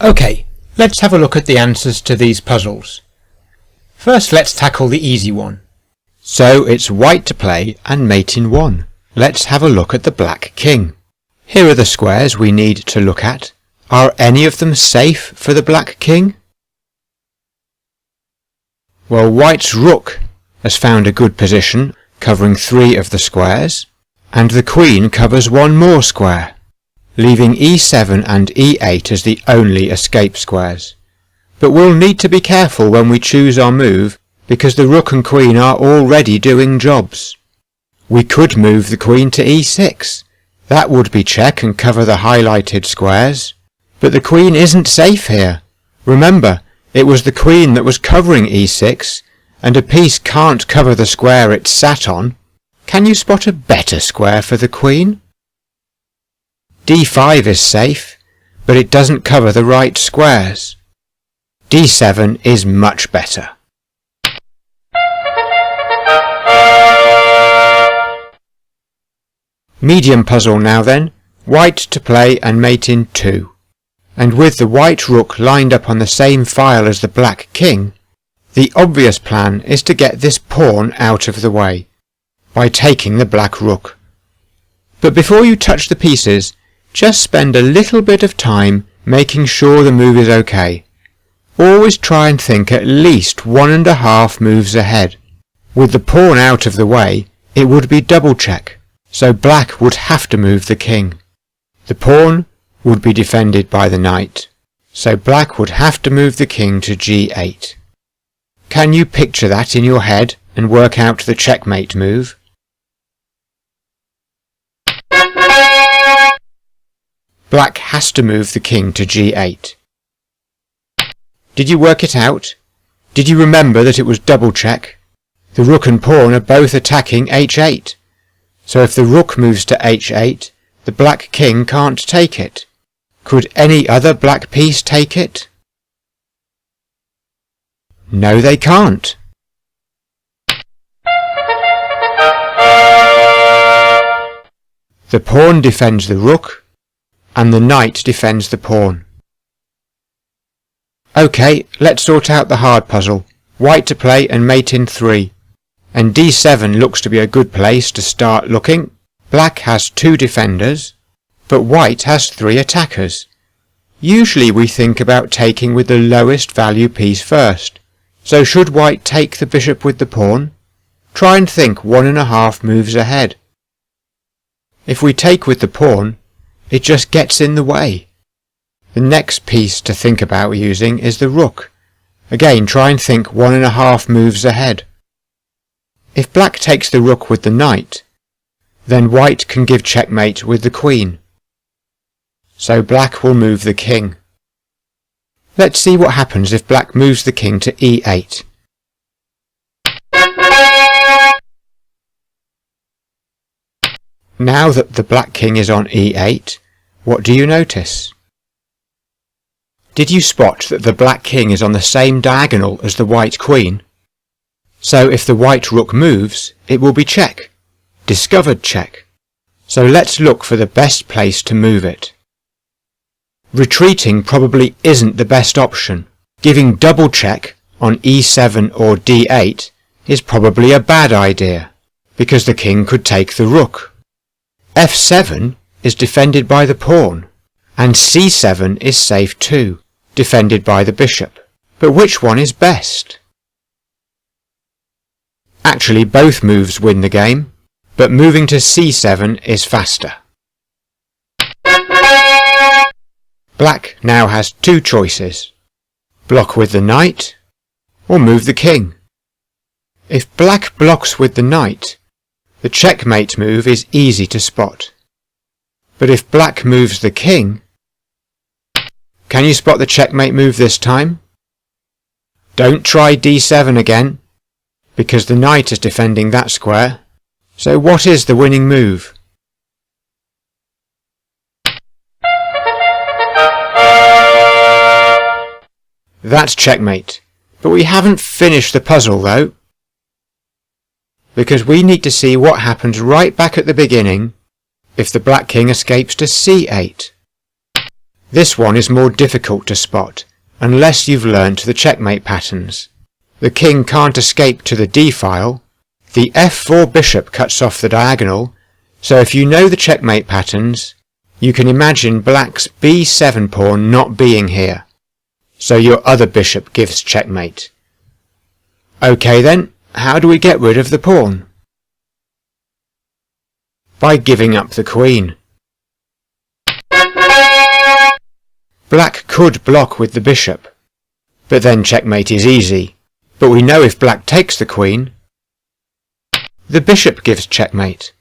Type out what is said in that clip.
Okay, let's have a look at the answers to these puzzles. First let's tackle the easy one. So it's white to play and mate in 1. Let's have a look at the black king. Here are the squares we need to look at. Are any of them safe for the black king? Well, white's rook has found a good position, covering 3 of the squares, and the queen covers 1 more square, leaving e7 and e8 as the only escape squares. But we'll need to be careful when we choose our move, because the rook and queen are already doing jobs. We could move the queen to e6. That would be check and cover the highlighted squares. But the queen isn't safe here. Remember, it was the queen that was covering e6, and a piece can't cover the square it's sat on. Can you spot a better square for the queen? d5 is safe, but it doesn't cover the right squares. d7 is much better. Medium puzzle now then, white to play and mate in 2. And with the white rook lined up on the same file as the black king, the obvious plan is to get this pawn out of the way, by taking the black rook. But before you touch the pieces, just spend a little bit of time making sure the move is okay. Always try and think at least 1.5 moves ahead. With the pawn out of the way, it would be double check, so black would have to move the king. The pawn would be defended by the knight, so black would have to move the king to g8. Can you picture that in your head and work out the checkmate move? Black has to move the king to g8. Did you work it out? Did you remember that it was double check? The rook and pawn are both attacking h8, so if the rook moves to h8, the black king can't take it. Could any other black piece take it? No, they can't. The pawn defends the rook, and the knight defends the pawn. Okay, let's sort out the hard puzzle. White to play and mate in 3. And d7 looks to be a good place to start looking. Black has 2 defenders, but white has 3 attackers. Usually we think about taking with the lowest value piece first. So should white take the bishop with the pawn? Try and think 1.5 moves ahead. If we take with the pawn, it just gets in the way. The next piece to think about using is the rook. Again, try and think 1.5 moves ahead. If black takes the rook with the knight, then white can give checkmate with the queen. So black will move the king. Let's see what happens if black moves the king to e8. Now that the black king is on e8, what do you notice? Did you spot that the black king is on the same diagonal as the white queen? So if the white rook moves, it will be check. Discovered check. So let's look for the best place to move it. Retreating probably isn't the best option. Giving double check on e7 or d8 is probably a bad idea, because the king could take the rook. f7 is defended by the pawn, and c7 is safe too, defended by the bishop. But which one is best? Actually, both moves win the game, but moving to c7 is faster. Black now has 2 choices. Block with the knight, or move the king. If black blocks with the knight, the checkmate move is easy to spot. But if black moves the king, can you spot the checkmate move this time? Don't try d7 again, because the knight is defending that square. So what is the winning move? That's checkmate. But we haven't finished the puzzle though, because we need to see what happens right back at the beginning if the black king escapes to c8. This one is more difficult to spot, unless you've learnt the checkmate patterns. The king can't escape to the d-file. The f4 bishop cuts off the diagonal, so if you know the checkmate patterns, you can imagine black's b7 pawn not being here, so your other bishop gives checkmate. OK then, how do we get rid of the pawn? By giving up the queen. Black could block with the bishop, but then checkmate is easy. But we know if black takes the queen, the bishop gives checkmate.